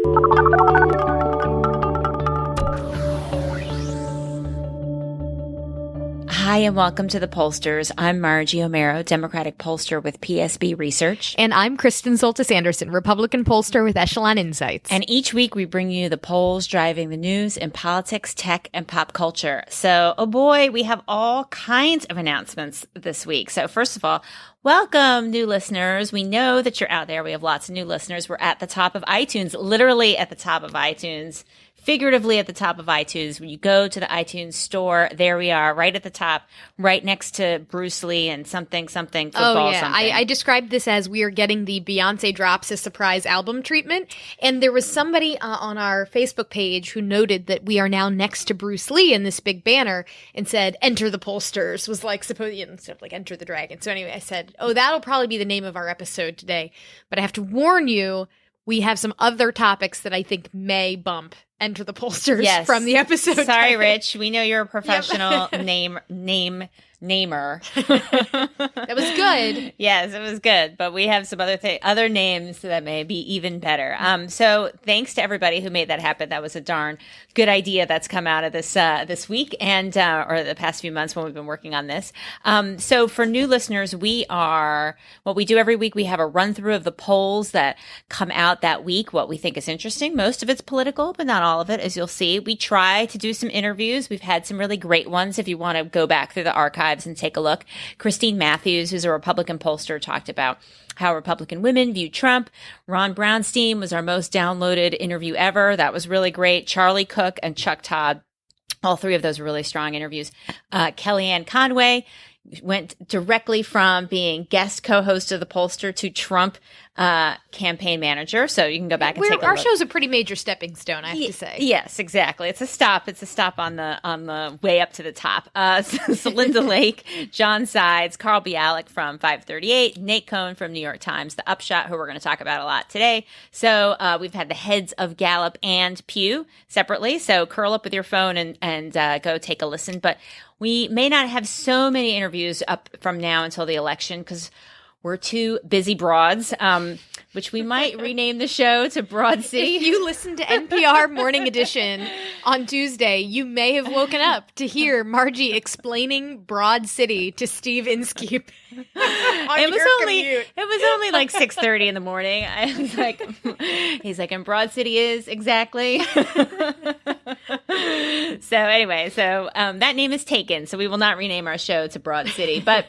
Hi, and welcome to the Pollsters. I'm Margie Omero, Democratic pollster with PSB Research. And I'm Kristen Soltis-Anderson, Republican pollster with Echelon Insights. And each week we bring you the polls driving the news in politics, tech, and pop culture. So, oh boy, we have all kinds of announcements this week. So first of all, welcome, new listeners. We know that you're out there. We have lots of new listeners. We're at the top of iTunes, literally at the top of iTunes. Figuratively at the top of iTunes. When you go to the iTunes store, there we are, right at the top, right next to Bruce Lee and something football. Oh yeah, something. I described this as we are getting the Beyonce drops a surprise album treatment, and there was somebody on our Facebook page who noted that we are now next to Bruce Lee in this big banner and said "Enter the Pollsters" was like supposed instead of like "Enter the Dragon." So anyway, I said, "Oh, that'll probably be the name of our episode today," but I have to warn you, we have some other topics that I think may bump Enter the Pollsters from the episode. Sorry, title. Rich. We know you're a professional namer. That was good. Yes, it was good. But we have some other names that may be even better. So thanks to everybody who made that happen. That was a darn good idea that's come out of this week and or the past few months when we've been working on this. So for new listeners, what we do every week, we have a run through of the polls that come out that week, what we think is interesting. Most of it's political, but not all of it, as you'll see. We try to do some interviews. We've had some really great ones. If you want to go back through the archives and take a look. Christine Matthews, who's a Republican pollster, talked about how Republican women view Trump. Ron Brownstein was our most downloaded interview ever. That was really great. Charlie Cook and Chuck Todd, all three of those were really strong interviews. Kellyanne Conway went directly from being guest co-host of the Pollster to Trump campaign manager. So you can go back and take a look. Our show's a pretty major stepping stone, I have to say. Yes, exactly. It's a stop. It's a stop on the way up to the top. So Linda Lake, John Sides, Carl Bialik from 538, Nate Cohn from New York Times, the Upshot, who we're going to talk about a lot today. So we've had the heads of Gallup and Pew separately. So curl up with your phone and go take a listen. But we may not have so many interviews up from now until the election because we're two busy broads, which we might rename the show to Broad City. If you listen to NPR Morning Edition on Tuesday, you may have woken up to hear Margie explaining Broad City to Steve Inskeep. It was only like 6:30 in the morning. I was like, he's like, and Broad City is exactly. So anyway, that name is taken. So we will not rename our show to Broad City, but.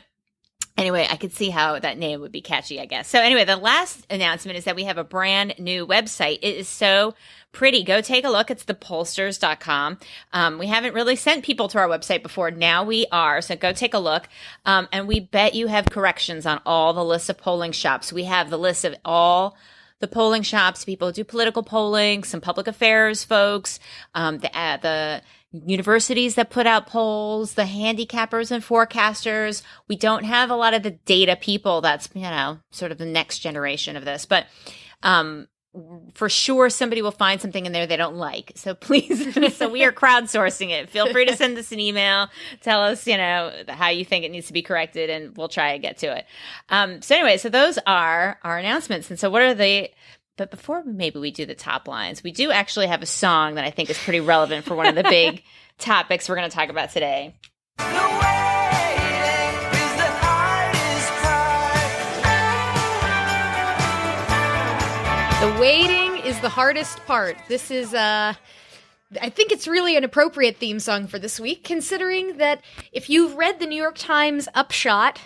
Anyway, I could see how that name would be catchy, I guess. So anyway, the last announcement is that we have a brand new website. It is so pretty. Go take a look. It's thepollsters.com. We haven't really sent people to our website before. Now we are. So go take a look. And we bet you have corrections on all the lists of polling shops. We have the list of all the polling shops, people who do political polling, some public affairs folks, the universities that put out polls, the handicappers and forecasters. We don't have a lot of the data people. That's, sort of the next generation of this. But for sure, somebody will find something in there they don't like. So please, so we are crowdsourcing it. Feel free to send us an email. Tell us, how you think it needs to be corrected, and we'll try and get to it. So anyway, so those are our announcements. And so what are they? But before maybe we do the top lines, we do actually have a song that I think is pretty relevant for one of the big topics we're going to talk about today. The waiting is the hardest part. This is, I think it's really an appropriate theme song for this week, considering that if you've read the New York Times Upshot,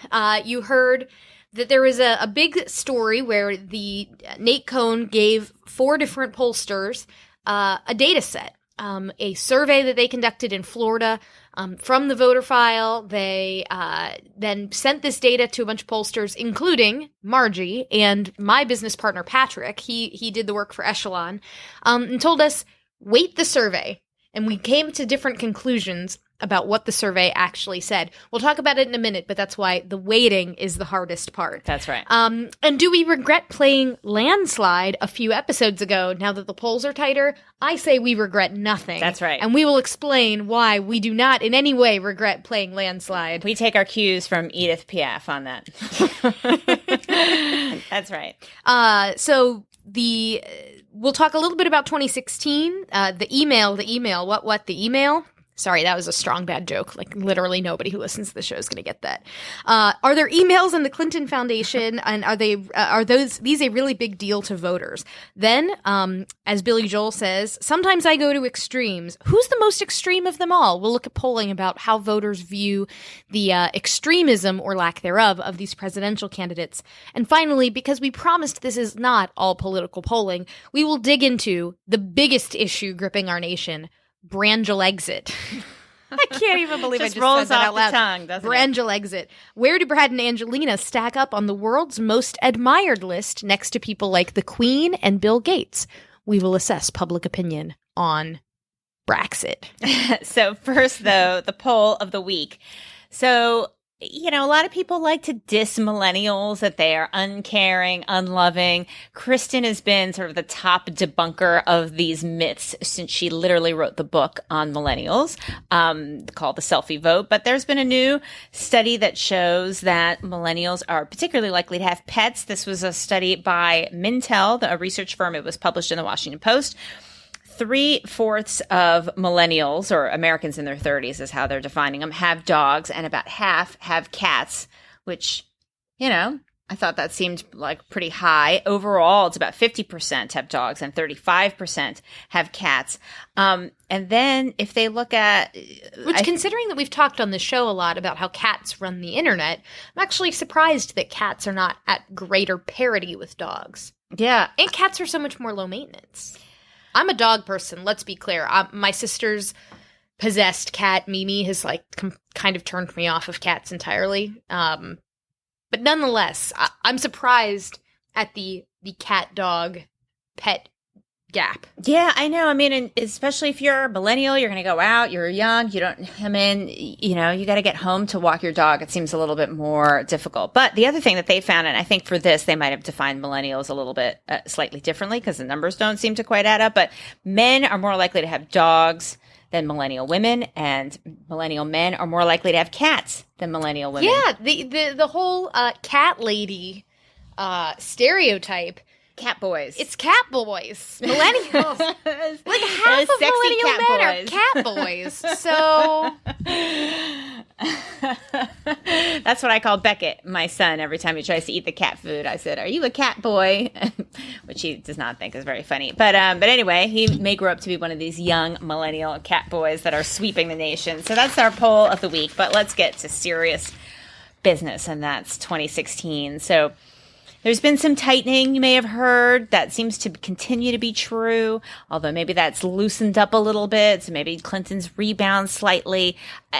you heard that there was a big story where the Nate Cohn gave 4 different pollsters a data set, a survey that they conducted in Florida from the voter file. They then sent this data to a bunch of pollsters, including Margie and my business partner, Patrick. He did the work for Echelon, and told us, wait the survey. And we came to different conclusions about what the survey actually said. We'll talk about it in a minute, but that's why the waiting is the hardest part. That's right. And do we regret playing Landslide a few episodes ago now that the polls are tighter? I say we regret nothing. That's right. And we will explain why we do not in any way regret playing Landslide. We take our cues from Edith Piaf on that. That's right. So We'll talk a little bit about 2016. The email. What? The email? Sorry, that was a strong bad joke. Like, literally nobody who listens to the show is going to get that. Are there emails in the Clinton Foundation, and are these a really big deal to voters? Then, as Billy Joel says, sometimes I go to extremes. Who's the most extreme of them all? We'll look at polling about how voters view the extremism or lack thereof of these presidential candidates. And finally, because we promised this is not all political polling, we will dig into the biggest issue gripping our nation, Brangelexit. I can't even believe I just rolls said that off out loud. the tongue, doesn't it? Brangelexit. Where do Brad and Angelina stack up on the world's most admired list next to people like the Queen and Bill Gates? We will assess public opinion on Brexit. So first, though, the poll of the week. So, a lot of people like to diss millennials, that they are uncaring, unloving. Kristen has been sort of the top debunker of these myths since she literally wrote the book on millennials, called The Selfie Vote. But there's been a new study that shows that millennials are particularly likely to have pets. This was a study by Mintel, a research firm. It was published in the Washington Post. 3/4 of millennials, or Americans in their 30s is how they're defining them, have dogs, and about half have cats, which, I thought that seemed like pretty high. Overall, it's about 50% have dogs and 35% have cats. And then if they look at... Which, considering that we've talked on the show a lot about how cats run the internet, I'm actually surprised that cats are not at greater parity with dogs. Yeah. And cats are so much more low maintenance. I'm a dog person, let's be clear. My sister's possessed cat, Mimi, has kind of turned me off of cats entirely. But nonetheless, I'm surprised at the cat-dog pet gap. Yeah, I know. I mean, and especially if you're a millennial, you're going to go out, you're young, you don't, you got to get home to walk your dog. It seems a little bit more difficult. But the other thing that they found, and I think for this, they might have defined millennials a little bit slightly differently because the numbers don't seem to quite add up, but men are more likely to have dogs than millennial women, and millennial men are more likely to have cats than millennial women. Yeah, the whole cat lady stereotype. Cat boys. It's cat boys. Millennials. Like half of millennial men are cat boys. So that's what I call Beckett, my son. Every time he tries to eat the cat food, I said, "Are you a cat boy?" Which he does not think is very funny. But anyway, he may grow up to be one of these young millennial cat boys that are sweeping the nation. So that's our poll of the week. But let's get to serious business, and that's 2016. So there's been some tightening, you may have heard. That seems to continue to be true, although maybe that's loosened up a little bit. So maybe Clinton's rebound slightly.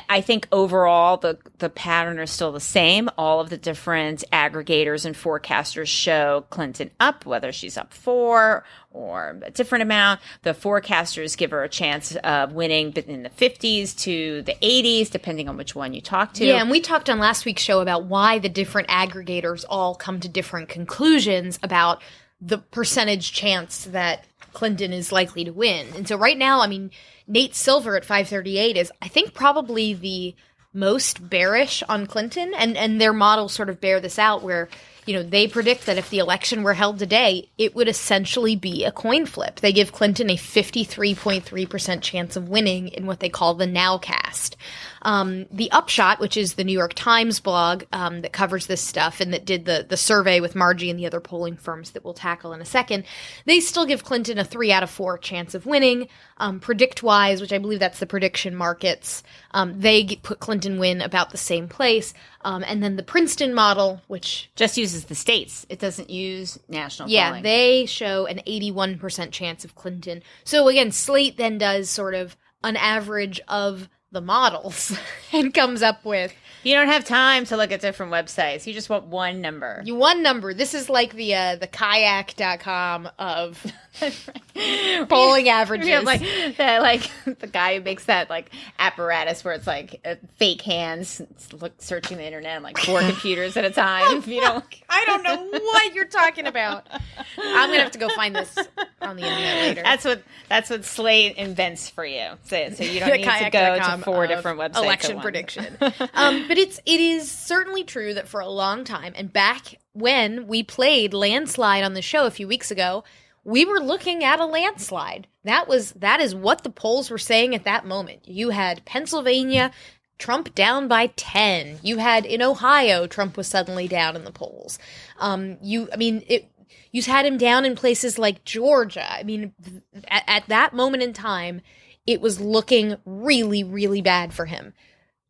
I think overall the pattern is still the same. All of the different aggregators and forecasters show Clinton up, whether she's up 4 or a different amount. The forecasters give her a chance of winning in the 50s to the 80s, depending on which one you talk to. Yeah, and we talked on last week's show about why the different aggregators all come to different conclusions about the percentage chance that Clinton is likely to win. And so right now, Nate Silver at 538 is, I think, probably the most bearish on Clinton, and their models sort of bear this out where, they predict that if the election were held today, it would essentially be a coin flip. They give Clinton a 53.3% chance of winning in what they call the nowcast. The Upshot, which is the New York Times blog that covers this stuff and that did the survey with Margie and the other polling firms that we'll tackle in a second, they still give Clinton a 3 out of 4 chance of winning. PredictWise, which I believe that's the prediction markets, they put Clinton win about the same place. And then the Princeton model, which just uses the states. It doesn't use national polling. Yeah, they show an 81% chance of Clinton. So again, Slate then does sort of an average of the models and comes up with... You don't have time to look at different websites. You just want one number. One number. This is like the kayak.com of polling averages. Yeah, like the guy who makes that apparatus where it's fake hands searching the internet on 4 computers at a time. If you don't, I don't know what you're talking about. I'm gonna have to go find this on the internet later. That's what Slate invents for you. So you don't need to go to 4 different websites. Election prediction. But it is certainly true that for a long time, and back when we played Landslide on the show a few weeks ago, we were looking at a landslide. That is what the polls were saying at that moment. You had Pennsylvania, Trump down by 10. You had in Ohio, Trump was suddenly down in the polls. You had him down in places like Georgia. I mean, at that moment in time, it was looking really, really bad for him.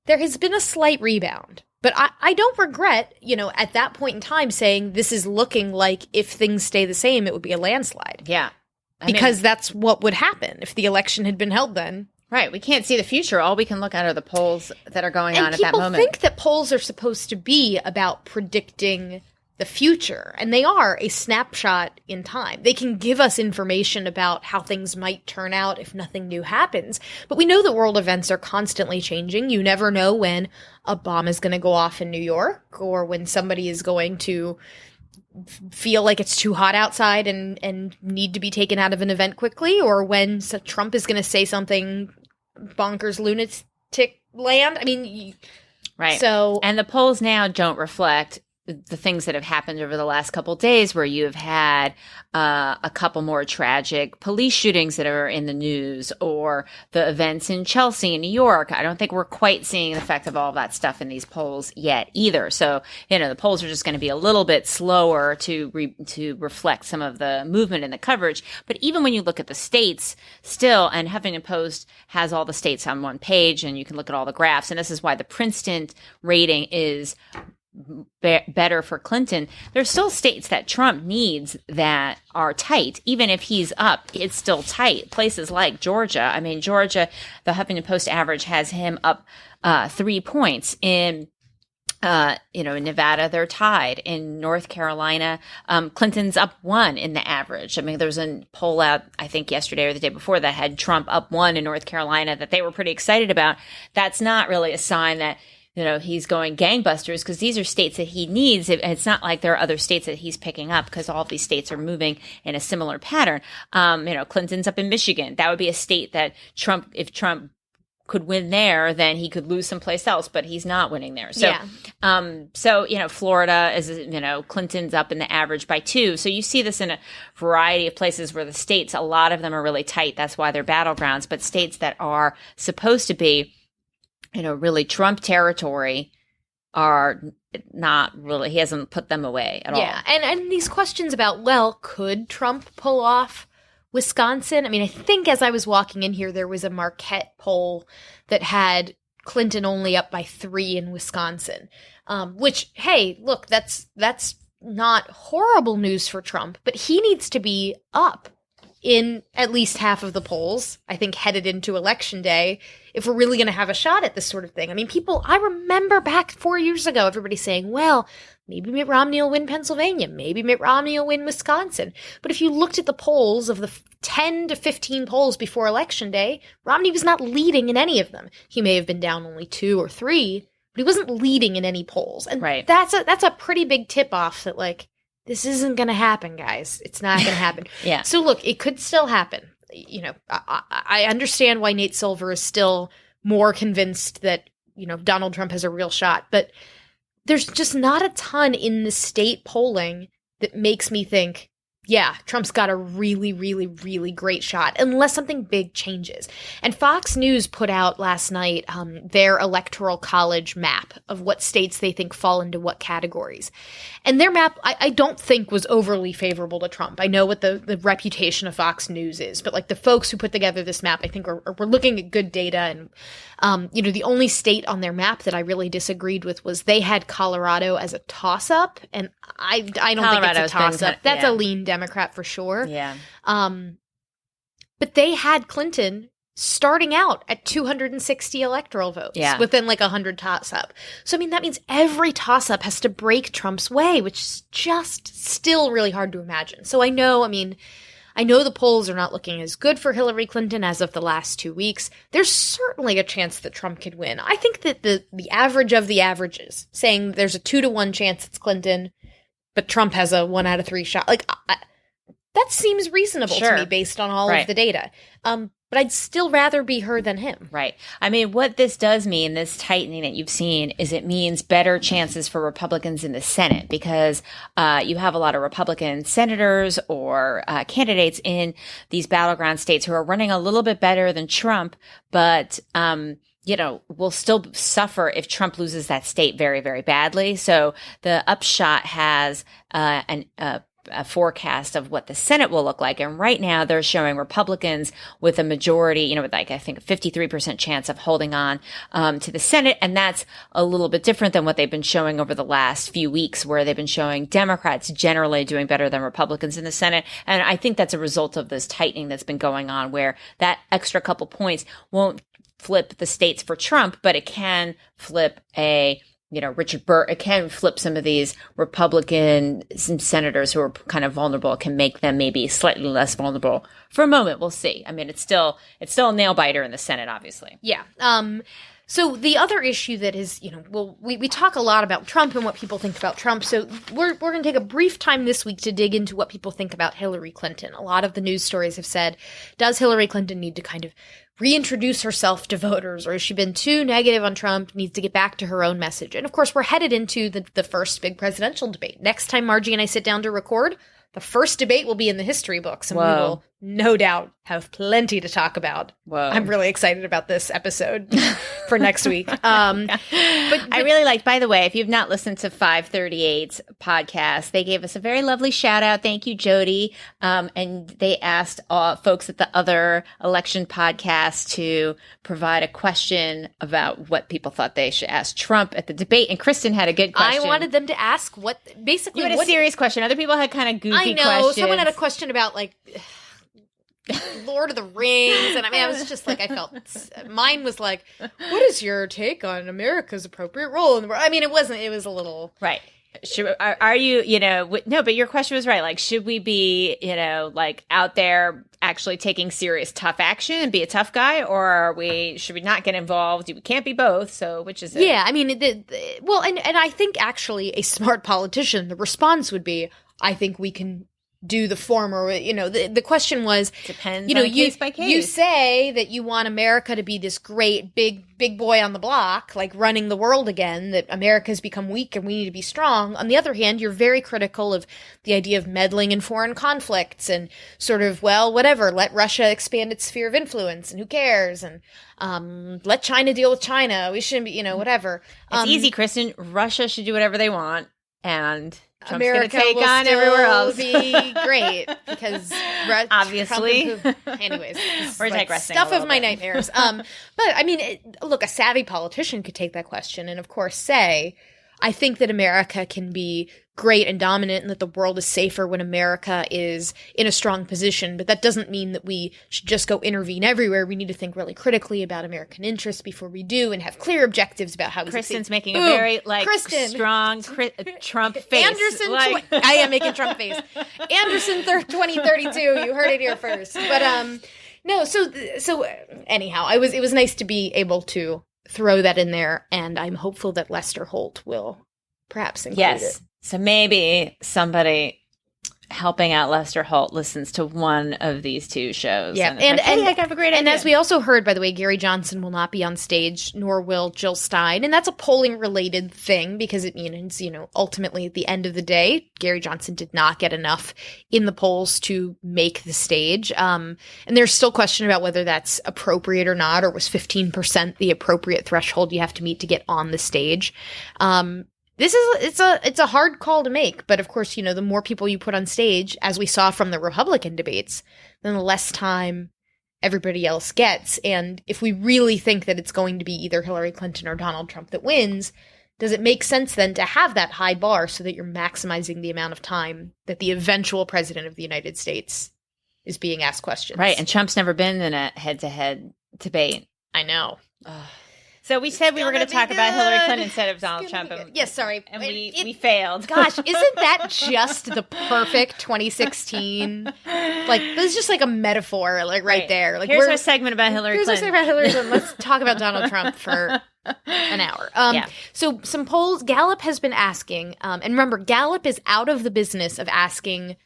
There has been a slight rebound, but I don't regret, at that point in time saying this is looking like if things stay the same, it would be a landslide. Yeah. Because that's what would happen if the election had been held then. Right. We can't see the future. All we can look at are the polls that are going on at that moment. People think that polls are supposed to be about predicting the future, and they are a snapshot in time. They can give us information about how things might turn out if nothing new happens. But we know that world events are constantly changing. You never know when a bomb is going to go off in New York, or when somebody is going to feel like it's too hot outside and need to be taken out of an event quickly, or when Trump is going to say something bonkers lunatic land. I mean, right. So, and the polls now don't reflect the things that have happened over the last couple of days, where you have had a couple more tragic police shootings that are in the news, or the events in Chelsea and New York. I don't think we're quite seeing the effect of all of that stuff in these polls yet either. So, the polls are just going to be a little bit slower to reflect some of the movement in the coverage. But even when you look at the states still, and Huffington Post has all the states on one page, and you can look at all the graphs, and this is why the Princeton rating is better for Clinton. There's still states that Trump needs that are tight. Even if he's up, it's still tight. Places like Georgia. I mean, Georgia, the Huffington Post average has him up 3 points. In in Nevada, they're tied. In North Carolina, Clinton's up 1 in the average. I mean, there was a poll out, I think yesterday or the day before, that had Trump up 1 in North Carolina that they were pretty excited about. That's not really a sign that he's going gangbusters, because these are states that he needs. It's not like there are other states that he's picking up, because all of these states are moving in a similar pattern. Clinton's up in Michigan. That would be a state that if Trump could win there, then he could lose someplace else, but he's not winning there. So, Florida is, Clinton's up in the average by 2. So you see this in a variety of places where the states, a lot of them are really tight. That's why they're battlegrounds. But states that are supposed to be really Trump territory are not really, he hasn't put them away at all. Yeah, and these questions about, could Trump pull off Wisconsin? I mean, I think as I was walking in here, there was a Marquette poll that had Clinton only up by 3 in Wisconsin, which, hey, look, that's not horrible news for Trump, but he needs to be up in at least half of the polls, I think, headed into Election Day, if we're really going to have a shot at this sort of thing. I mean, I remember back 4 years ago, everybody saying, maybe Mitt Romney will win Pennsylvania, maybe Mitt Romney will win Wisconsin. But if you looked at the polls of the 10 to 15 polls before Election Day, Romney was not leading in any of them. He may have been down only 2 or 3, but he wasn't leading in any polls. And that's a pretty big tip-off that, this isn't going to happen, guys. It's not going to happen. Yeah. So look, it could still happen. I understand why Nate Silver is still more convinced that, Donald Trump has a real shot. But there's just not a ton in the state polling that makes me think, Trump's got a really, really, really great shot, unless something big changes. And Fox News put out last night their electoral college map of what states they think fall into what categories. And their map, I don't think, was overly favorable to Trump. I know what the reputation of Fox News is, but the folks who put together this map, I think, were looking at good data. And, the only state on their map that I really disagreed with was they had Colorado as a toss-up. And I don't think it's a toss-up. That's a lean Democrat for sure. Yeah. But they had Clinton starting out at 260 electoral votes within 100 toss-up. So, I mean, that means every toss-up has to break Trump's way, which is just still really hard to imagine. So I know the polls are not looking as good for Hillary Clinton as of the last 2 weeks. There's certainly a chance that Trump could win. I think that the average of the averages, saying there's a 2-to-1 chance it's Clinton, but Trump has a 1 out of 3 shot, that seems reasonable to me based on all of the data. But I'd still rather be her than him. Right. I mean, what this does mean, this tightening that you've seen, is it means better chances for Republicans in the Senate, because you have a lot of Republican senators or candidates in these battleground states who are running a little bit better than Trump, but will still suffer if Trump loses that state very, very badly. So the Upshot has a forecast of what the Senate will look like. And right now they're showing Republicans with a majority, with I think a 53% chance of holding on to the Senate. And that's a little bit different than what they've been showing over the last few weeks, where they've been showing Democrats generally doing better than Republicans in the Senate. And I think that's a result of this tightening that's been going on, where that extra couple points won't flip the states for Trump, but it can flip Richard Burr, it can flip some of these Republican senators who are kind of vulnerable. It can make them maybe slightly less vulnerable for a moment. We'll see. I mean, it's still a nail biter in the Senate, obviously. Yeah. So the other issue that is, we talk a lot about Trump and what people think about Trump. So we're going to take a brief time this week to dig into what people think about Hillary Clinton. A lot of the news stories have said, does Hillary Clinton need to kind of reintroduce herself to voters, or has she been too negative on Trump, needs to get back to her own message? And of course, we're headed into the first big presidential debate. Next time Margie and I sit down to record, the first debate will be in the history books, and we will no doubt have plenty to talk about. Whoa. I'm really excited about this episode for next week. But I really liked, by the way, if you've not listened to 538's podcast, they gave us a very lovely shout out. Thank you, Jody. And they asked folks at the other election podcast to provide a question about what people thought they should ask Trump at the debate. And Kristen had a good question. I wanted them to ask you had a serious question. Other people had kind of goofy questions. I know. Someone had a question about Lord of the Rings, and I was just I felt mine was what is your take on America's appropriate role in the world? I mean, it was a little right. Are you no, but your question was right. Should we be out there actually taking serious tough action and be a tough guy, or should we not get involved? We can't be both. So which is it? Yeah, I mean, and I think actually a smart politician, the response would be, I think we can do the former. The question was, depends on case by case. You say that you want America to be this great big boy on the block, running the world again, that America's become weak and we need to be strong. On the other hand, you're very critical of the idea of meddling in foreign conflicts and sort of, whatever, let Russia expand its sphere of influence and who cares, and let China deal with China. We shouldn't be, whatever. It's easy, Kristen. Russia should do whatever they want, and Trump's America take will on still everywhere else. Be great because obviously. Anyways, we're digressing. Stuff of my nightmares. But I mean, look, a savvy politician could take that question and, of course, say, I think that America can be great and dominant and that the world is safer when America is in a strong position. But that doesn't mean that we should just go intervene everywhere. We need to think really critically about American interests before we do and have clear objectives about how we Kristen's succeed. making a very strong Trump face. Anderson, I am making Trump face. Anderson 2032. You heard it here first. But no, so anyhow, it was nice to be able to throw that in there, and I'm hopeful that Lester Holt will perhaps include it. So maybe somebody helping out Lester Holt listens to one of these two shows. Yeah, and I have a great idea. And as we also heard, by the way, Gary Johnson will not be on stage, nor will Jill Stein, and that's a polling-related thing because it means, ultimately at the end of the day, Gary Johnson did not get enough in the polls to make the stage. And there's still question about whether that's appropriate or not, or was 15% the appropriate threshold you have to meet to get on the stage. It's a hard call to make, but of course, the more people you put on stage, as we saw from the Republican debates, then the less time everybody else gets. And if we really think that it's going to be either Hillary Clinton or Donald Trump that wins, does it make sense then to have that high bar so that you're maximizing the amount of time that the eventual president of the United States is being asked questions? Right, and Trump's never been in a head-to-head debate. I know. So we said we were going to talk about Hillary Clinton instead of Donald Trump. Yes, sorry. And we failed. Gosh, isn't that just the perfect 2016? This is just a metaphor, right there. Here's our segment about Hillary Clinton. Here's our segment about Hillary Clinton. Let's talk about Donald Trump for an hour. So some polls, Gallup has been asking, and remember, Gallup is out of the business of asking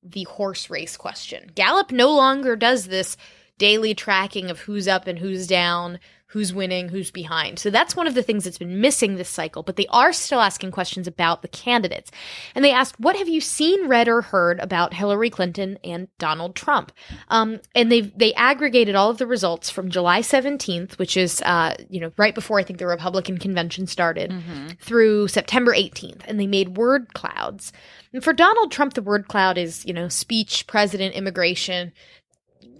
the horse race question. Gallup no longer does this daily tracking of who's up and who's down, who's winning, who's behind. So that's one of the things that's been missing this cycle, but they are still asking questions about the candidates. And they asked, what have you seen, read, or heard about Hillary Clinton and Donald Trump? And they aggregated all of the results from July 17th, which is, right before I think the Republican convention started, through September 18th. And they made word clouds. And for Donald Trump, the word cloud is, speech, president, immigration.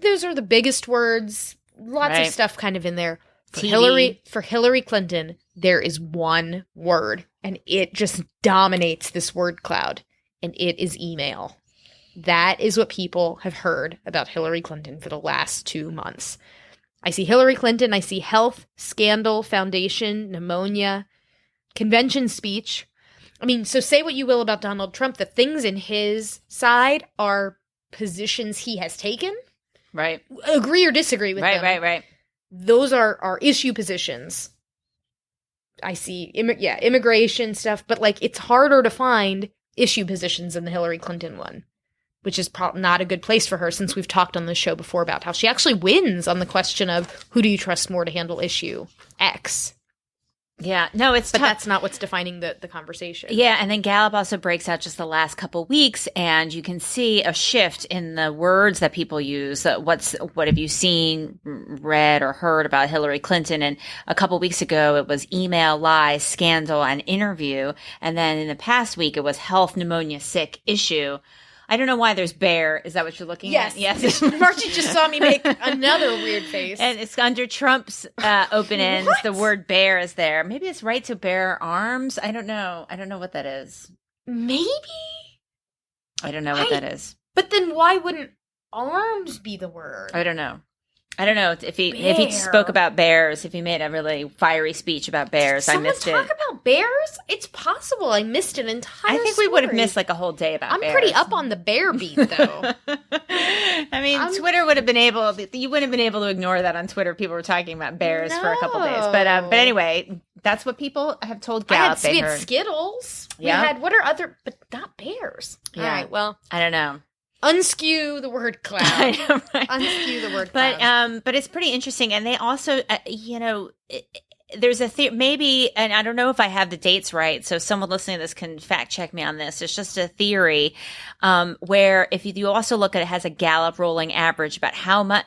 Those are the biggest words. Lots of stuff kind of in there. For Hillary Clinton, there is one word, and it just dominates this word cloud, and it is email. That is what people have heard about Hillary Clinton for the last 2 months. I see Hillary Clinton, I see health, scandal, foundation, pneumonia, convention speech. I mean, so say what you will about Donald Trump, the things in his side are positions he has taken. Right. Agree or disagree with them. Right. Those are issue positions. I see, immigration stuff, but it's harder to find issue positions in the Hillary Clinton one, which is not a good place for her, since we've talked on this show before about how she actually wins on the question of who do you trust more to handle issue X. Yeah, no, it's but tough. That's not what's defining the conversation. Yeah, and then Gallup also breaks out just the last couple weeks, and you can see a shift in the words that people use. What have you seen, read, or heard about Hillary Clinton? And a couple weeks ago, it was email, lies, scandal, and interview. And then in the past week, it was health, pneumonia, sick, issue. I don't know why there's bear. Is that what you're looking at? Yes. Marcy just saw me make another weird face. And it's under Trump's open ends. The word bear is there. Maybe it's right to bear arms. I don't know. I don't know what that is. Maybe? I don't know what that is. But then why wouldn't arms be the word? I don't know if he spoke about bears, if he made a really fiery speech about bears. I missed it. Someone talk about bears? It's possible I missed an entire I think story. we would have missed a whole day about bears. I'm pretty up on the bear beat, though. I mean, Twitter would have been able, you wouldn't have been able to ignore that on Twitter. People were talking about bears for a couple days. But anyway, that's what people have told Gallup. We had Skittles. Yeah. We had, what are other, but not bears. Yeah. All right, well. I don't know. Unskew the word cloud. I know, right? Unskew the word cloud. But it's pretty interesting. And they also, there's a maybe, and I don't know if I have the dates right, so someone listening to this can fact check me on this. It's just a theory where if you also look at it has a Gallup rolling average about how much,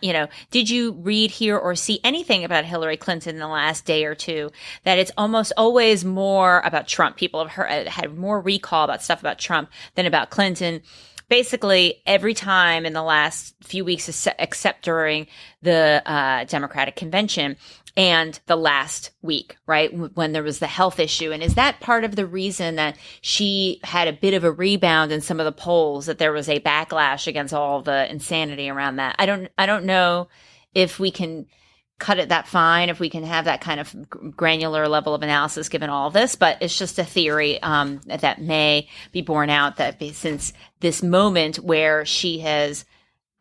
did you read, hear, or see anything about Hillary Clinton in the last day or two, that it's almost always more about Trump. People have had more recall about stuff about Trump than about Clinton. Basically, every time in the last few weeks, except during the Democratic convention and the last week, right, when there was the health issue. And is that part of the reason that she had a bit of a rebound in some of the polls, that there was a backlash against all the insanity around that? I don't know if we can cut it that fine, if we can have that kind of granular level of analysis given all of this, but it's just a theory that may be borne out, that since this moment where she has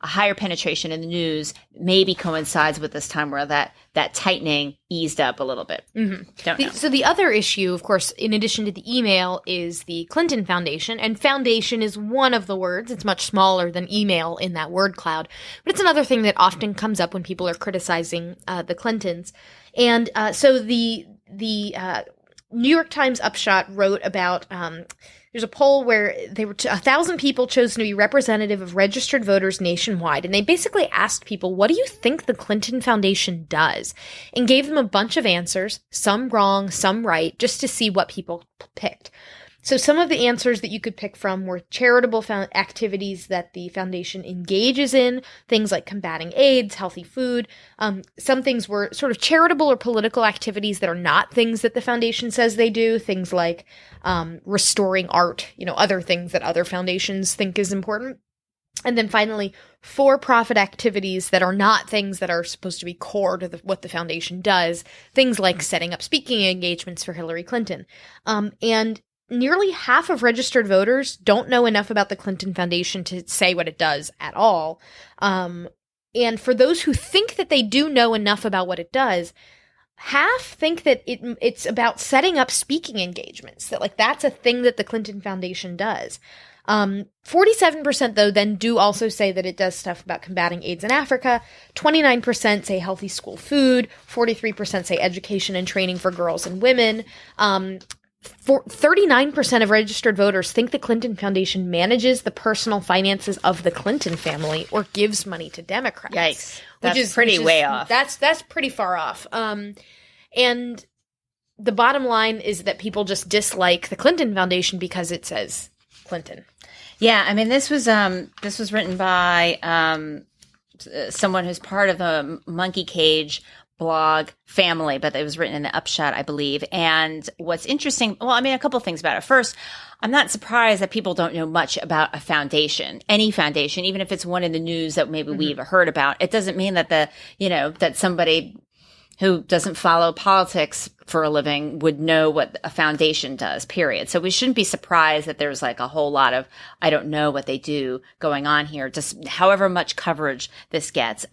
a higher penetration in the news maybe coincides with this time where that tightening eased up a little bit. Mm-hmm. Don't know. So the other issue, of course, in addition to the email, is the Clinton Foundation. And foundation is one of the words. It's much smaller than email in that word cloud. But it's another thing that often comes up when people are criticizing the Clintons. And so the New York Times Upshot wrote about there's a poll where 1,000 people chose to be representative of registered voters nationwide, and they basically asked people, what do you think the Clinton Foundation does? And gave them a bunch of answers, some wrong, some right, just to see what people picked. So some of the answers that you could pick from were charitable activities that the foundation engages in, things like combating AIDS, healthy food. Some things were sort of charitable or political activities that are not things that the foundation says they do, things like restoring art, other things that other foundations think is important. And then finally, for-profit activities that are not things that are supposed to be core to what the foundation does, things like setting up speaking engagements for Hillary Clinton. And nearly half of registered voters don't know enough about the Clinton Foundation to say what it does at all. And for those who think that they do know enough about what it does, half think that it's about setting up speaking engagements, that that's a thing that the Clinton Foundation does. 47% though then do also say that it does stuff about combating AIDS in Africa. 29% say healthy school food. 43% say education and training for girls and women. 39% of registered voters think the Clinton Foundation manages the personal finances of the Clinton family or gives money to Democrats. Yikes. That's way off. That's pretty far off. And the bottom line is that people just dislike the Clinton Foundation because it says Clinton. Yeah, I mean, this was written by someone who's part of the Monkey Cage blog family, but it was written in the Upshot, I believe. And what's interesting, well, I mean, a couple of things about it. First, I'm not surprised that people don't know much about a foundation, any foundation, even if it's one in the news that maybe we've heard about. It doesn't mean that that somebody who doesn't follow politics for a living would know what a foundation does, period. So we shouldn't be surprised that there's like a whole lot of, I don't know what they do going on here, just however much coverage this gets.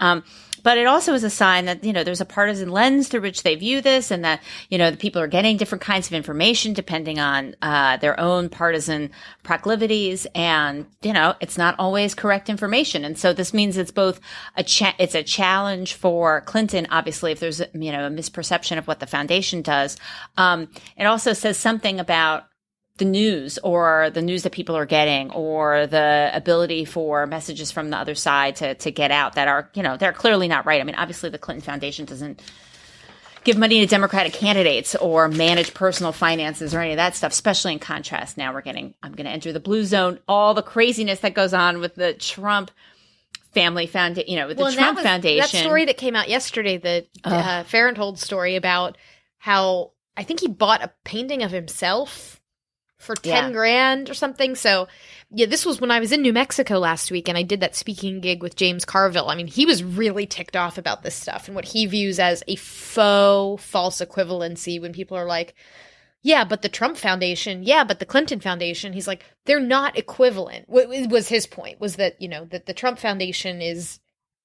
But it also is a sign that, there's a partisan lens through which they view this, and that, the people are getting different kinds of information depending on their own partisan proclivities. And, it's not always correct information. And so this means it's both it's a challenge for Clinton, obviously, if there's, a misperception of what the foundation does. It also says something about the news, or the news that people are getting, or the ability for messages from the other side to get out that are, they're clearly not right. I mean, obviously the Clinton Foundation doesn't give money to Democratic candidates or manage personal finances or any of that stuff, especially in contrast. Now I'm going to enter the blue zone, all the craziness that goes on with the Trump family foundation, with the Trump Foundation. That story that came out yesterday, the Farenthold story about how I think he bought a painting of himself for 10 grand or something. So yeah, this was when I was in New Mexico last week and I did that speaking gig with James Carville. I mean, he was really ticked off about this stuff and what he views as a faux false equivalency when people are like, yeah, but the Trump Foundation, yeah, but the Clinton Foundation. He's like, they're not equivalent. What was his point was that, that the Trump Foundation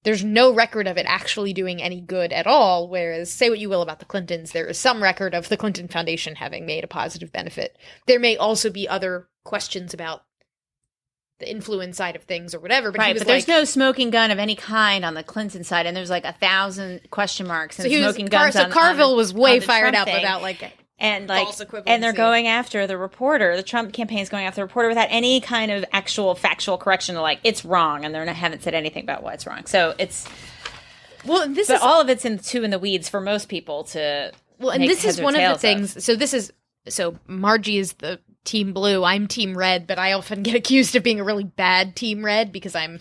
there's no record of it actually doing any good at all, whereas, say what you will about the Clintons, there is some record of the Clinton Foundation having made a positive benefit. There may also be other questions about the influence side of things or whatever. But right, but there's no smoking gun of any kind on the Clinton side, and there's like 1,000 question marks and smoking guns So Carville was way fired up about false equivalency. And they're going after the reporter. The Trump campaign is going after the reporter without any kind of actual factual correction. They're like, it's wrong, and they haven't said anything about why it's wrong. So it's all of it's in the weeds for most people to. Well, and this is one of the things. So Margie is the team blue. I'm team red, but I often get accused of being a really bad team red because I'm.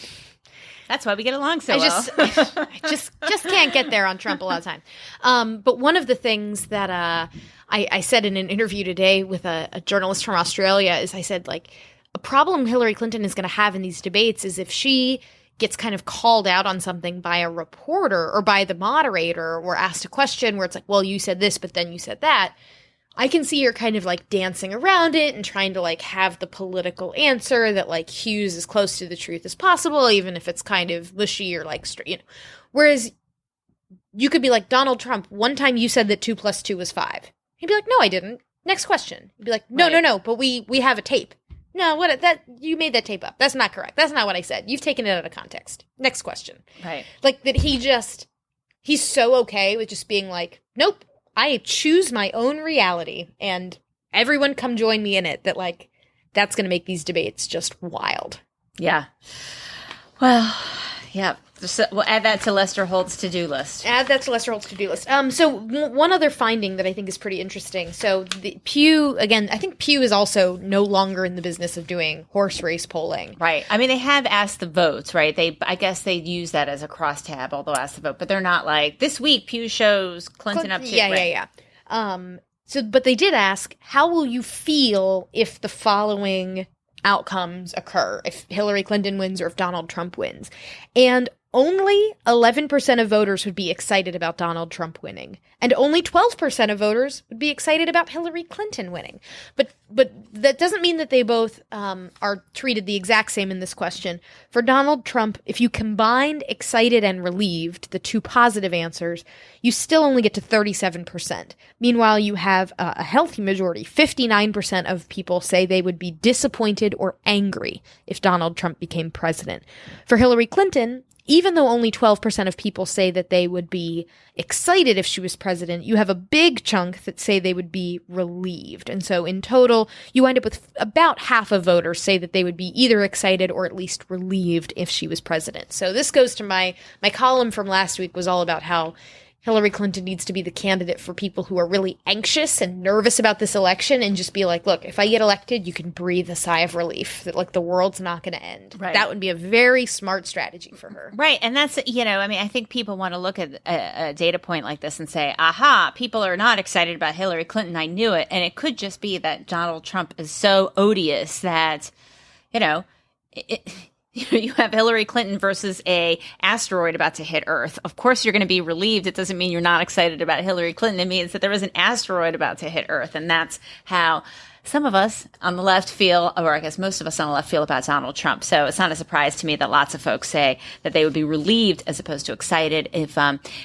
That's why we get along so well. I just can't get there on Trump a lot of time. But one of the things that I said in an interview today with a journalist from Australia is I said, like, a problem Hillary Clinton is going to have in these debates is if she gets kind of called out on something by a reporter or by the moderator or asked a question where it's like, well, you said this, but then you said that. I can see her kind of like dancing around it and trying to like have the political answer that like hews as close to the truth as possible, even if it's kind of mushy or like, Whereas you could be like, Donald Trump, one time you said that 2 + 2 was 5. He'd be like, no, I didn't. Next question. He'd be like, no, but we have a tape. No, you made that tape up. That's not correct. That's not what I said. You've taken it out of context. Next question. Right. Like that he's so okay with just being like, nope, I choose my own reality and everyone come join me in it, that like, that's going to make these debates just wild. Yeah. Well, yeah. So we'll add that to Lester Holt's to-do list. So one other finding that I think is pretty interesting. So the Pew, again, I think Pew is also no longer in the business of doing horse race polling. Right. I mean, they have asked the votes, right? I guess they use that as a crosstab, although ask the vote. But they're not like, this week Pew shows Clinton up to... Yeah. But they did ask, how will you feel if the following outcomes occur, if Hillary Clinton wins or if Donald Trump wins? And only 11% of voters would be excited about Donald Trump winning, and only 12% of voters would be excited about Hillary Clinton winning. But that doesn't mean that they both are treated the exact same in this question. For Donald Trump, if you combined excited and relieved, the two positive answers, you still only get to 37%. Meanwhile, you have a healthy majority. 59% of people say they would be disappointed or angry if Donald Trump became president. For Hillary Clinton, even though only 12% of people say that they would be excited if she was president, you have a big chunk that say they would be relieved. And so in total, you wind up with about half of voters say that they would be either excited or at least relieved if she was president. So this goes to my column from last week was all about how Hillary Clinton needs to be the candidate for people who are really anxious and nervous about this election and just be like, look, if I get elected, you can breathe a sigh of relief that like the world's not going to end. Right. That would be a very smart strategy for her. Right. And that's, I think people want to look at a data point like this and say, aha, people are not excited about Hillary Clinton. I knew it. And it could just be that Donald Trump is so odious that, you have Hillary Clinton versus a asteroid about to hit Earth. Of course, you're going to be relieved. It doesn't mean you're not excited about Hillary Clinton. It means that there was an asteroid about to hit Earth. And that's how some of us on the left feel, or I guess most of us on the left feel about Donald Trump. So it's not a surprise to me that lots of folks say that they would be relieved as opposed to excited if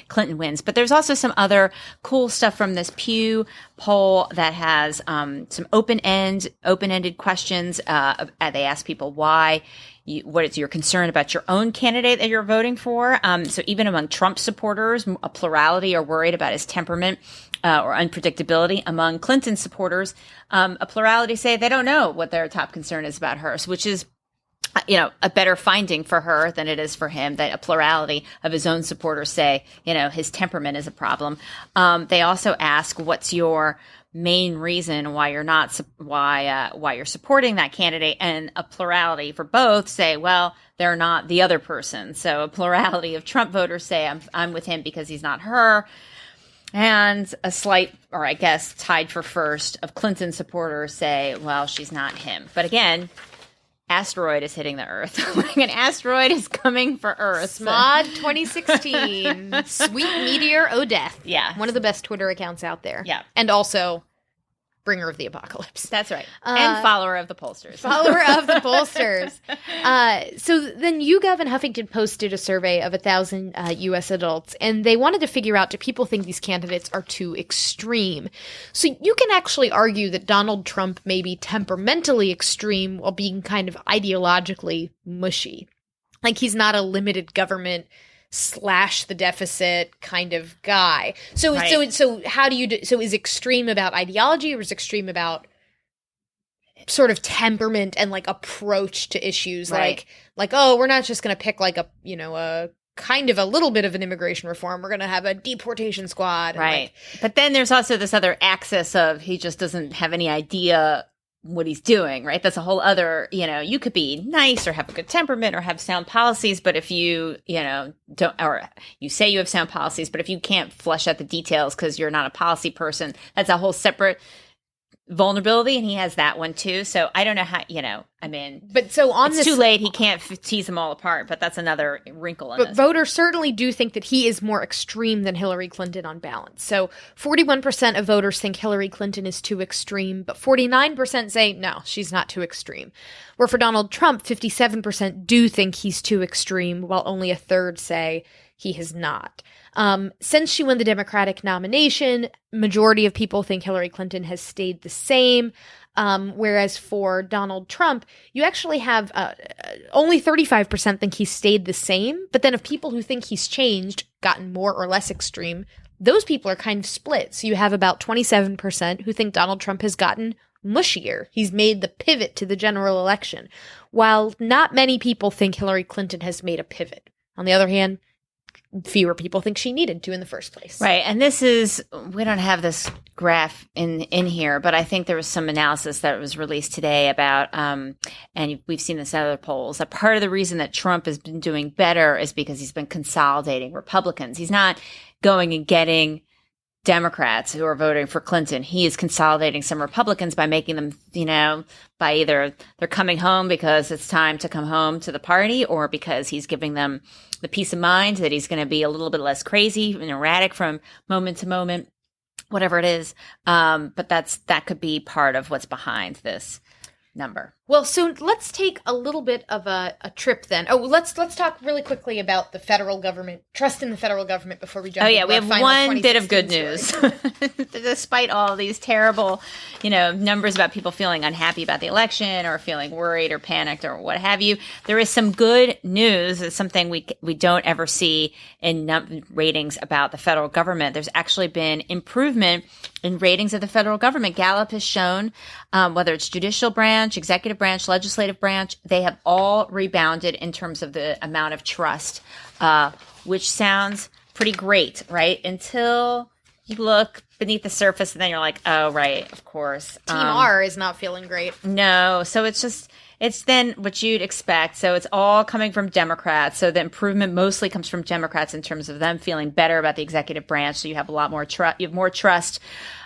Clinton wins. But there's also some other cool stuff from this Pew poll that has some open-ended questions. They ask people why. What is your concern about your own candidate that you're voting for? So even among Trump supporters, a plurality are worried about his temperament or unpredictability. Among Clinton supporters, a plurality say they don't know what their top concern is about her, which is a better finding for her than it is for him, that a plurality of his own supporters say, his temperament is a problem. They also ask, what's your main reason why you're supporting that candidate? And a plurality for both say, well, they're not the other person. So a plurality of Trump voters say, I'm with him because he's not her. And a slight, or I guess tied for first, of Clinton supporters say, well, she's not him. But again, asteroid is hitting the Earth. Like an asteroid is coming for Earth. Smod 2016. Sweet meteor Odeth. Yeah. One of the best Twitter accounts out there. Yeah. And also bringer of the apocalypse. That's right. And follower of the pollsters. Follower of the pollsters. So then YouGov and Huffington Post did a survey of 1,000 U.S. adults, and they wanted to figure out, do people think these candidates are too extreme? So you can actually argue that Donald Trump may be temperamentally extreme while being kind of ideologically mushy. Like he's not a limited government slash the deficit kind of guy. So right. So how do you so is extreme about ideology, or is extreme about sort of temperament and like approach to issues? Right. Like oh, we're not just going to pick like a kind of a little bit of an immigration reform. We're going to have a deportation squad. Right. But then there's also this other axis of he just doesn't have any idea what he's doing, right? That's a whole other, you could be nice or have a good temperament or have sound policies, but if you, don't, or you say you have sound policies, but if you can't flesh out the details because you're not a policy person, that's a whole separate vulnerability, and he has that one too. So I don't know how, but so on it's this, too late. He can't tease them all apart, but that's another wrinkle in but this. Voters certainly do think that he is more extreme than Hillary Clinton on balance. So 41% of voters think Hillary Clinton is too extreme, but 49% say no, she's not too extreme. Where for Donald Trump, 57% do think he's too extreme, while only a third say he has not. Since she won the Democratic nomination, majority of people think Hillary Clinton has stayed the same. Whereas for Donald Trump, you actually have only 35% think he's stayed the same. But then of people who think he's changed, gotten more or less extreme, those people are kind of split. So you have about 27% who think Donald Trump has gotten mushier. He's made the pivot to the general election, while not many people think Hillary Clinton has made a pivot. On the other hand, fewer people think she needed to in the first place. Right. And this is, we don't have this graph in here, but I think there was some analysis that was released today about, and we've seen this in other polls, that part of the reason that Trump has been doing better is because he's been consolidating Republicans. He's not going and getting Democrats who are voting for Clinton. He is consolidating some Republicans by making them, by either they're coming home because it's time to come home to the party, or because he's giving them the peace of mind that he's going to be a little bit less crazy and erratic from moment to moment, whatever it is. But that could be part of what's behind this number. Well, so let's take a little bit of a trip then. Oh, let's talk really quickly about the federal government, trust in the federal government before we jump. Oh yeah, we have one bit of good story. news. Despite all these terrible, numbers about people feeling unhappy about the election or feeling worried or panicked or what have you, there is some good news. It's something we don't ever see in ratings about the federal government. There's actually been improvement in ratings of the federal government. Gallup has shown, whether it's judicial branch, executive branch, legislative branch, they have all rebounded in terms of the amount of trust, which sounds pretty great, right? Until you look beneath the surface and then you're like, oh, right, of course. Team R is not feeling great. No. So it's then what you'd expect. So it's all coming from Democrats. So the improvement mostly comes from Democrats in terms of them feeling better about the executive branch. So you have a lot more trust. You have more trust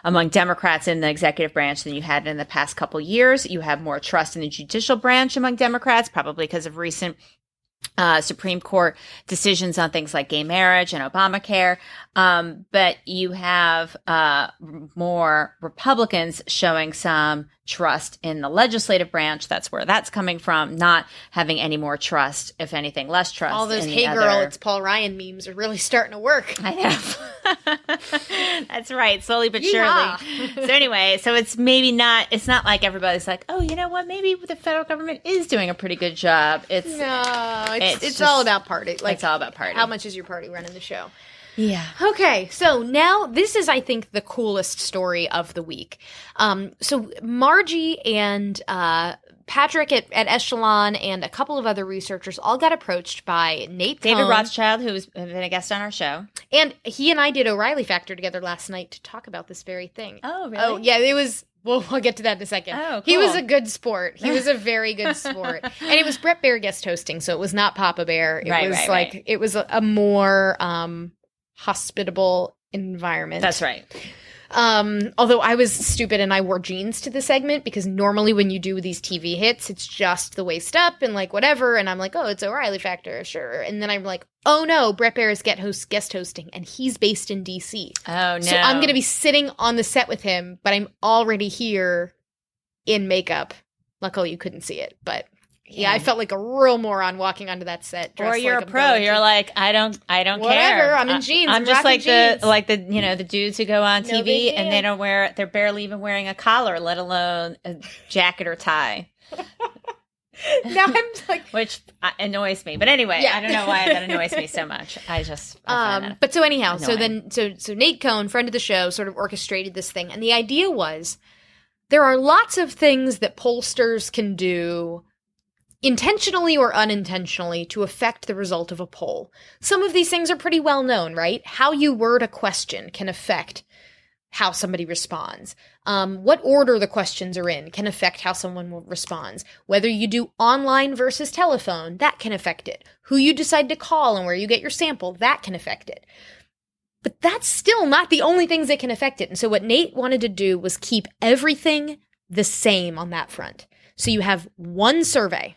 among Democrats in the executive branch than you had in the past couple years. You have more trust in the judicial branch among Democrats, probably because of recent Supreme Court decisions on things like gay marriage and Obamacare. But you have more Republicans showing some trust in the legislative branch. That's where that's coming from, not having any more trust, if anything, less trust. All those "Hey girl, it's Paul Ryan" memes are really starting to work. I know. That's right. Slowly but surely. So anyway, so it's not like everybody's like, oh, you know what? Maybe the federal government is doing a pretty good job. It's all about party. Like, it's all about party. How much is your party running the show? Yeah. Okay, so now this is, I think, the coolest story of the week. So Margie and Patrick at Echelon and a couple of other researchers all got approached by Nate David Cohn, Rothschild, who's been a guest on our show. And he and I did O'Reilly Factor together last night to talk about this very thing. Oh, really? Oh, yeah, it was... Well, we'll get to that in a second. Oh, cool. He was a good sport. He was a very good sport. And it was Brett Baer guest hosting, so it was not Papa Bear. It was a more hospitable environment. That's right. Although I was stupid and I wore jeans to the segment because normally when you do these TV hits, it's just the waist up and like whatever. And I'm like, oh, it's O'Reilly Factor, sure. And then I'm like, oh no, Brett Baer is guest hosting and he's based in DC. Oh no. So I'm going to be sitting on the set with him, but I'm already here in makeup. Luckily you couldn't see it, but yeah, I felt like a real moron walking onto that set. Or you're a pro. You're like, I don't whatever, care. I'm in jeans. I'm just like jeans. the dudes who go on TV and they're barely even wearing a collar, let alone a jacket or tie. Now I'm like, which annoys me. But anyway, I don't know why that annoys me so much. I find that but so anyhow, annoying. so Nate Cohn, friend of the show, sort of orchestrated this thing, and the idea was there are lots of things that pollsters can do intentionally or unintentionally to affect the result of a poll. Some of these things are pretty well known, right? How you word a question can affect how somebody responds. What order the questions are in can affect how someone responds. Whether you do online versus telephone, that can affect it. Who you decide to call and where you get your sample, that can affect it. But that's still not the only things that can affect it. And so what Nate wanted to do was keep everything the same on that front. So you have one survey,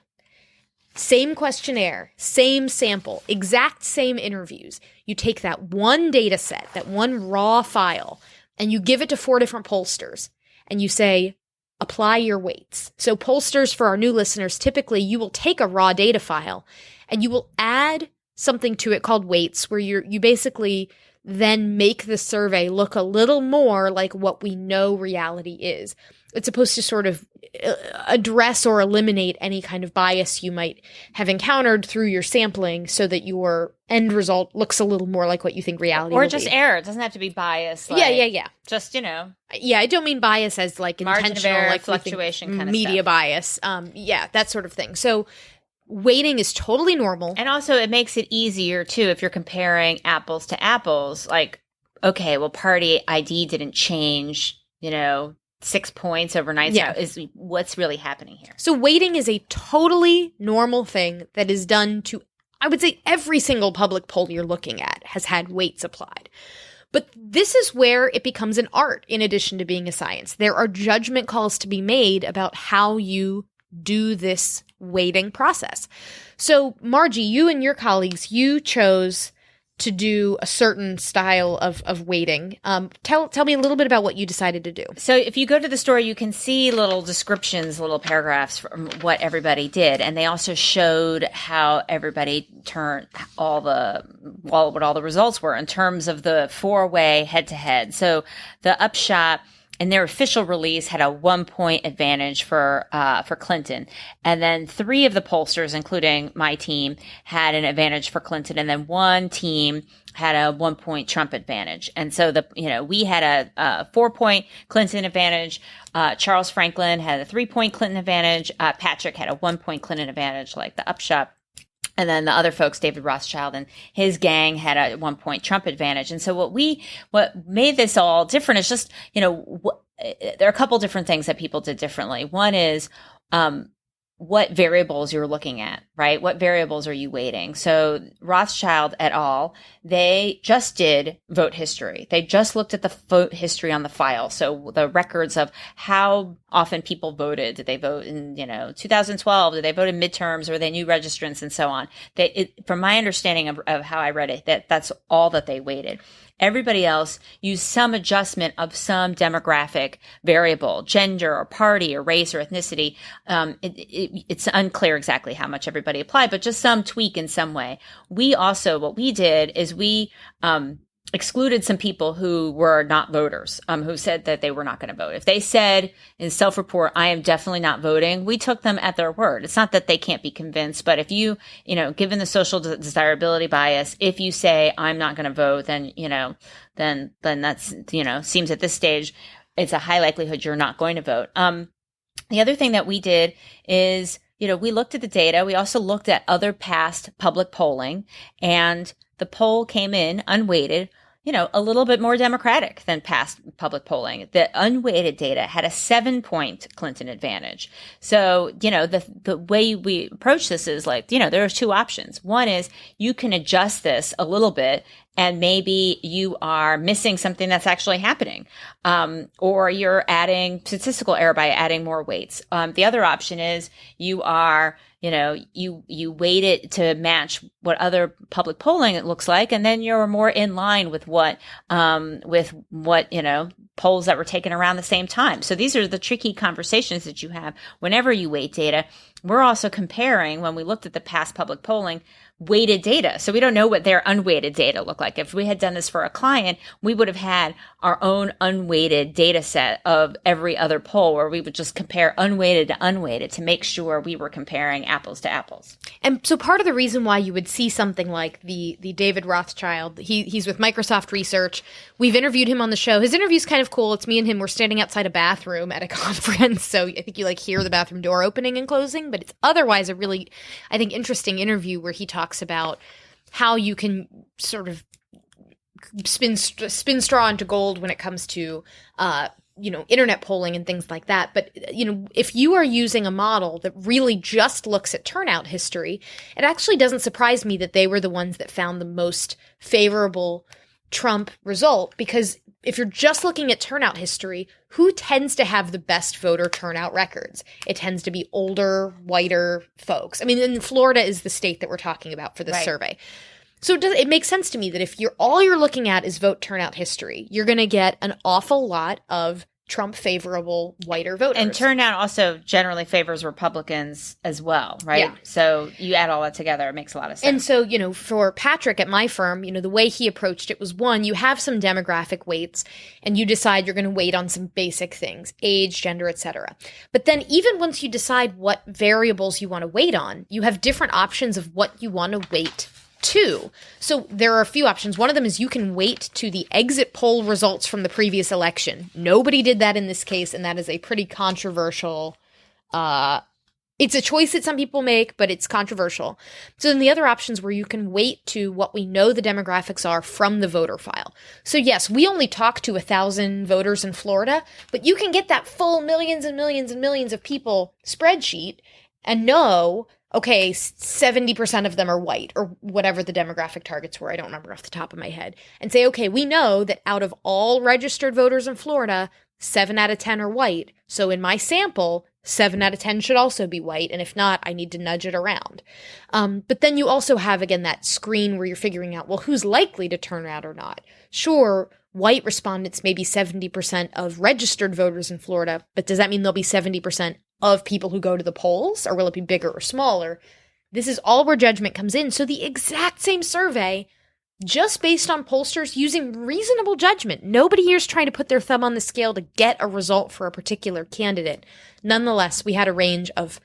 same questionnaire, same sample, exact same interviews. You take that one data set, that one raw file, and you give it to 4 different pollsters, and you say, apply your weights. So pollsters, for our new listeners, typically you will take a raw data file, and you will add something to it called weights, where you basically then make the survey look a little more like what we know reality is. It's supposed to sort of address or eliminate any kind of bias you might have encountered through your sampling so that your end result looks a little more like what you think reality or will just be. Error. It doesn't have to be bias. Yeah. Just, Yeah, I don't mean bias as like margin intentional, of error, like fluctuation kind of media stuff. bias. Yeah, that sort of thing. So weighting is totally normal. And also it makes it easier, too, if you're comparing apples to apples. Like, okay, well, party ID didn't change, 6 points overnight. Yeah. So what's really happening here? So weighting is a totally normal thing that is done to, I would say, every single public poll you're looking at has had weights applied. But this is where it becomes an art in addition to being a science. There are judgment calls to be made about how you do this weighting process. So, Margie, you and your colleagues, you chose to do a certain style of weighting. Tell me a little bit about what you decided to do. So if you go to the store, you can see little descriptions, little paragraphs from what everybody did. And they also showed how everybody turned what all the results were in terms of the 4-way head-to-head. So the Upshot in their official release had a 1-point advantage for Clinton. And then 3 of the pollsters, including my team, had an advantage for Clinton. And then 1 team had a 1-point Trump advantage. And so we had a 4-point Clinton advantage. Charles Franklin had a 3-point Clinton advantage. Patrick had a 1-point Clinton advantage, like the Upshot. And then the other folks, David Rothschild and his gang, had a 1-point Trump advantage. And so what made this all different is just, there are a couple different things that people did differently. One is, what variables you're looking at, right? What variables are you weighting? So Rothschild et al., they just did vote history. They just looked at the vote history on the file. So the records of how often people voted. Did they vote in, 2012? Did they vote in midterms? Or were they new registrants and so on? From my understanding of how I read it, that's all that they weighted. Everybody else used some adjustment of some demographic variable, gender or party or race or ethnicity. It's unclear exactly how much everybody applied, but just some tweak in some way. What we did is we excluded some people who were not voters, who said that they were not going to vote. If they said in self-report, I am definitely not voting, we took them at their word. It's not that they can't be convinced, but if you, given the social desirability bias, if you say I'm not going to vote, then, then that's, seems at this stage, it's a high likelihood you're not going to vote. The other thing that we did is, we looked at the data. We also looked at other past public polling, and the poll came in unweighted, a little bit more Democratic than past public polling. The unweighted data had a 7-point Clinton advantage. So, the way we approach this is like, there are 2 options. One is you can adjust this a little bit, and maybe you are missing something that's actually happening. Or you're adding statistical error by adding more weights. The other option is you are, you weight it to match what other public polling it looks like, and then you're more in line with what polls that were taken around the same time. So these are the tricky conversations that you have whenever you weight data. We're also comparing, when we looked at the past public polling, weighted data. So we don't know what their unweighted data look like. If we had done this for a client, we would have had our own unweighted data set of every other poll, where we would just compare unweighted to unweighted to make sure we were comparing apples to apples. And so part of the reason why you would see something like the David Rothschild, he's with Microsoft Research. We've interviewed him on the show. His interview's kind of cool. It's me and him. We're standing outside a bathroom at a conference. So I think you hear the bathroom door opening and closing, but it's otherwise a really, I think, interesting interview where he talks about how you can sort of spin straw into gold when it comes to internet polling and things like that. But if you are using a model that really just looks at turnout history, it actually doesn't surprise me that they were the ones that found the most favorable Trump result, because if you're just looking at turnout history, who tends to have the best voter turnout records? It tends to be older, whiter folks. I mean, and Florida is the state that we're talking about for this survey. So it makes sense to me that if all you're looking at is vote turnout history, you're going to get an awful lot of Trump favorable whiter voters. And turnout also generally favors Republicans as well, right? Yeah. So you add all that together, it makes a lot of sense. And so, for Patrick at my firm, the way he approached it was, one, you have some demographic weights and you decide you're going to weight on some basic things, age, gender, etc. But then even once you decide what variables you want to weight on, you have different options of what you want to weight to. So there are a few options. One of them is you can weight to the exit poll results from the previous election. Nobody did that in this case, and that is a pretty controversial it's a choice that some people make, but it's controversial. So then the other options where you can weight to what we know the demographics are from the voter file. So yes, we only talk to 1,000 voters in Florida, but you can get that full millions and millions and millions of people spreadsheet and know okay, 70% of them are white, or whatever the demographic targets were. I don't remember off the top of my head. And say, okay, we know that out of all registered voters in Florida, 7 out of 10 are white. So in my sample, 7 out of 10 should also be white. And if not, I need to nudge it around. But then you also have, again, that screen where you're figuring out, well, who's likely to turn out or not. Sure, white respondents may be 70% of registered voters in Florida, but does that mean there'll be 70% of people who go to the polls, or will it be bigger or smaller? This is all where judgment comes in. So the exact same survey, just based on pollsters using reasonable judgment. Nobody here is trying to put their thumb on the scale to get a result for a particular candidate. Nonetheless, we had a range of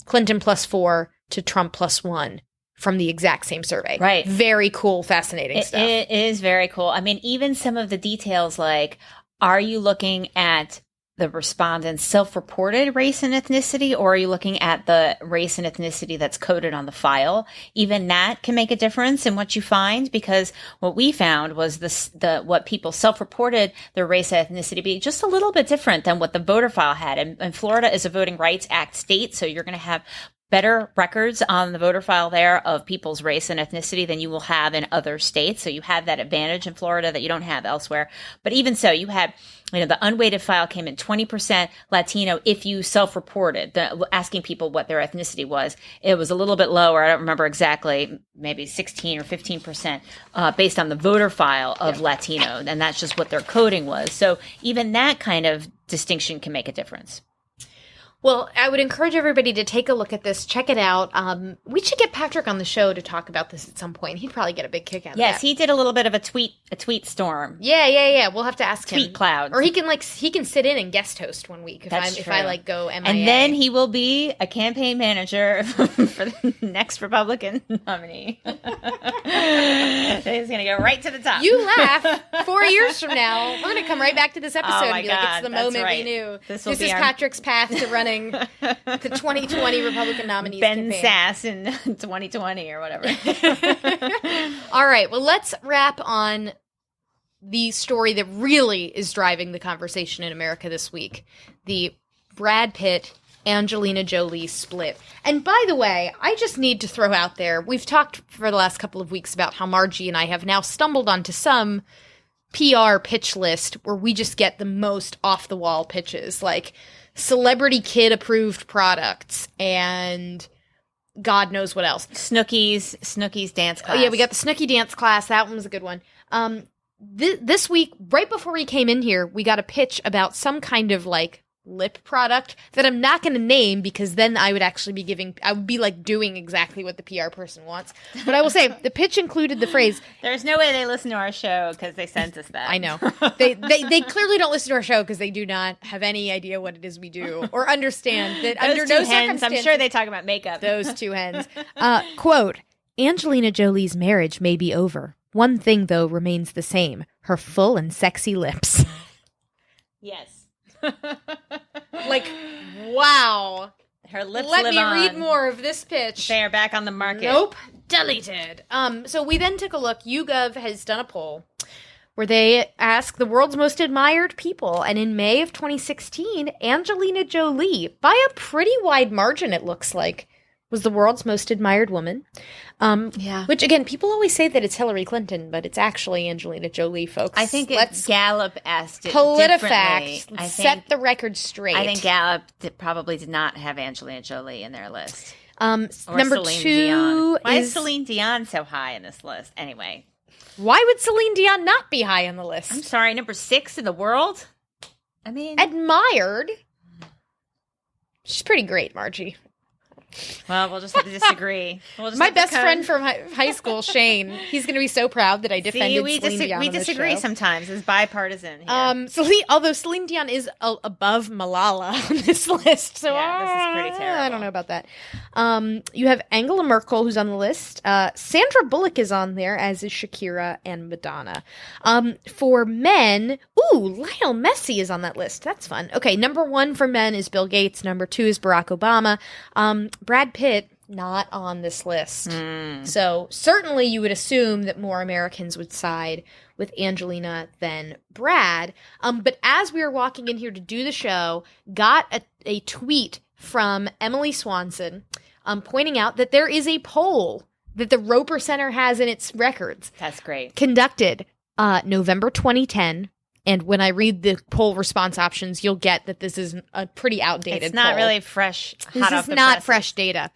Clinton +4 to Trump +1 from the exact same survey. Right. Very cool, fascinating stuff. It is very cool. I mean, even some of the details, like, are you looking at the respondents' self-reported race and ethnicity, or are you looking at the race and ethnicity that's coded on the file? Even that can make a difference in what you find, because what we found was what people self-reported their race and ethnicity be just a little bit different than what the voter file had. And Florida is a Voting Rights Act state, so you're going to have better records on the voter file there of people's race and ethnicity than you will have in other states. So you have that advantage in Florida that you don't have elsewhere. But even so, you had, the unweighted file came in 20% Latino if you self-reported, asking people what their ethnicity was. It was a little bit lower. I don't remember exactly, maybe 16 or 15% based on the voter file of Latino. And that's just what their coding was. So even that kind of distinction can make a difference. Well, I would encourage everybody to take a look at this, check it out. We should get Patrick on the show to talk about this at some point. He'd probably get a big kick out of that. Yes, he did a little bit of a tweet storm. Yeah. We'll have to ask him. Tweet cloud. Or he can sit in and guest host one week if I go MIA. And then he will be a campaign manager for the next Republican nominee. He's going to go right to the top. You laugh. 4 years from now, we're going to come right back to this episode and be like, it's the moment we knew. This is Patrick's path to running the 2020 Republican nominees Ben campaign. Sass in 2020 or whatever. All right, well, let's wrap on the story that really is driving the conversation in America this week. The Brad Pitt, Angelina Jolie split. And by the way, I just need to throw out there, we've talked for the last couple of weeks about how Margie and I have now stumbled onto some PR pitch list where we just get the most off-the-wall pitches, like celebrity kid approved products and God knows what else. Snooki's dance class. Oh, yeah, we got the Snooki dance class. That one was a good one. This week, right before we came in here, we got a pitch about some kind of like lip product that I'm not going to name because then I would be like doing exactly what the PR person wants. But I will say the pitch included the phrase. There's no way they listen to our show because they sent us that. I know. They clearly don't listen to our show because they do not have any idea what it is we do or understand that those under no circumstances. I'm sure they talk about makeup. Those two hens. Quote, Angelina Jolie's marriage may be over. One thing, though, remains the same. Her full and sexy lips. Yes. Like, wow. Her lips Let live me on. read more of this pitch. They are back on the market. Nope. Deleted. So we then took a look. YouGov has done a poll where they ask the world's most admired people. And in May of 2016, Angelina Jolie, by a pretty wide margin, it looks like, was the world's most admired woman. Which, again, people always say that it's Hillary Clinton, but it's actually Angelina Jolie, folks. I think Gallup asked it PolitiFact. Set the record straight. I think Gallup probably did not have Angelina Jolie in their list. Number Celine 2 Dion. Why is Celine Dion so high in this list? Anyway. Why would Celine Dion not be high on the list? I'm sorry, number 6 in the world? I mean... Admired? She's pretty great, Margie. Well, we'll just have to disagree. My best friend from high school, Shane, he's going to be so proud that I defended Celine Dion we on this disagree show. sometimes. It's bipartisan here. Although Celine Dion is above Malala on this list, so yeah, this is pretty terrible. I don't know about that. You have Angela Merkel, who's on the list. Sandra Bullock is on there, as is Shakira and Madonna. For men, Lionel Messi is on that list. That's fun. Okay, number 1 for men is Bill Gates. Number 2 is Barack Obama. Brad Pitt, not on this list. So certainly you would assume that more Americans would side with Angelina than Brad. But as we were walking in here to do the show, got a tweet from Emily Swanson pointing out that there is a poll that the Roper Center has in its records. That's great. Conducted November 2010. And when I read the poll response options, you'll get that this is a pretty outdated It's not poll. really fresh. This is not fresh data.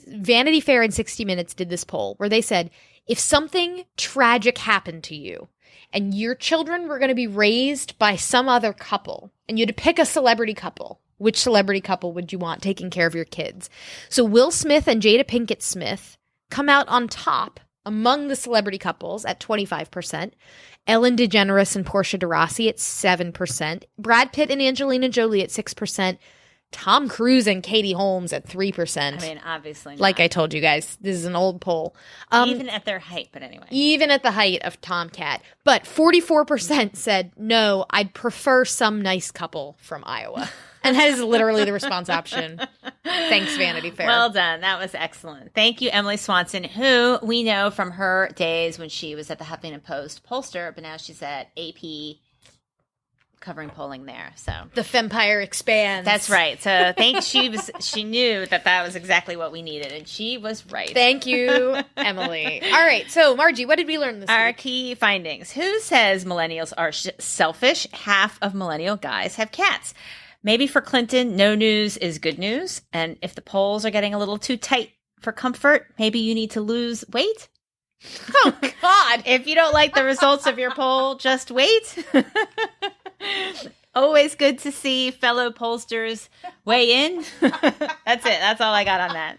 Vanity Fair and 60 Minutes did this poll where they said, if something tragic happened to you and your children were going to be raised by some other couple and you had to pick a celebrity couple, which celebrity couple would you want taking care of your kids? So Will Smith and Jada Pinkett Smith come out on top among the celebrity couples at 25%. Ellen DeGeneres and Portia de Rossi at 7%. Brad Pitt and Angelina Jolie at 6%. Tom Cruise and Katie Holmes at 3%. I mean, obviously not. Like I told you guys, this is an old poll. Even at their height, but anyway. Even at the height of Tomcat. But 44% said, no, I'd prefer some nice couple from Iowa. And that is literally the response option. Thanks, Vanity Fair. Well done. That was excellent. Thank you, Emily Swanson, who we know from her days when she was at the Huffington Post pollster, but now she's at AP covering polling there. So the Fempire expands. That's right. So she knew that was exactly what we needed, and she was right. Thank you, Emily. All right. So, Margie, what did we learn this week? Our key findings. Who says millennials are selfish? Half of millennial guys have cats. Maybe for Clinton, no news is good news. And if the polls are getting a little too tight for comfort, maybe you need to lose weight. Oh, God. If you don't like the results of your poll, just wait. Always good to see fellow pollsters weigh in. That's it. That's all I got on that.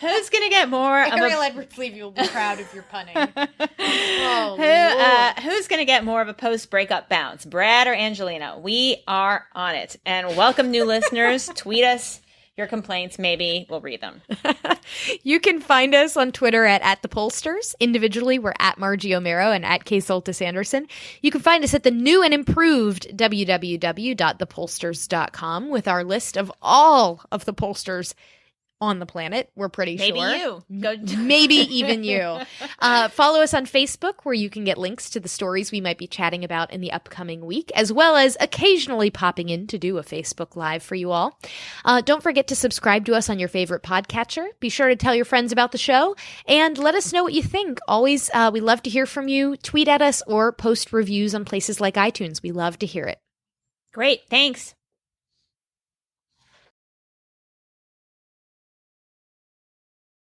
Who's going to get more Ariel Edwards Levy will be proud of your punning. Who's going to get more of a post-breakup bounce, Brad or Angelina? We are on it. And welcome new listeners. Tweet us your complaints. Maybe we'll read them. You can find us on Twitter at the Pollsters. Individually, we're at Margie Omero and at K. Soltis Anderson. You can find us at the new and improved www.thepollsters.com with our list of all of the pollsters on the planet. We're pretty sure. Maybe even you. Follow us on Facebook, where you can get links to the stories we might be chatting about in the upcoming week, as well as occasionally popping in to do a Facebook Live for you all. Don't forget to subscribe to us on your favorite podcatcher. Be sure to tell your friends about the show and let us know what you think. Always, we love to hear from you. Tweet at us or post reviews on places like iTunes. We love to hear it. Great. Thanks.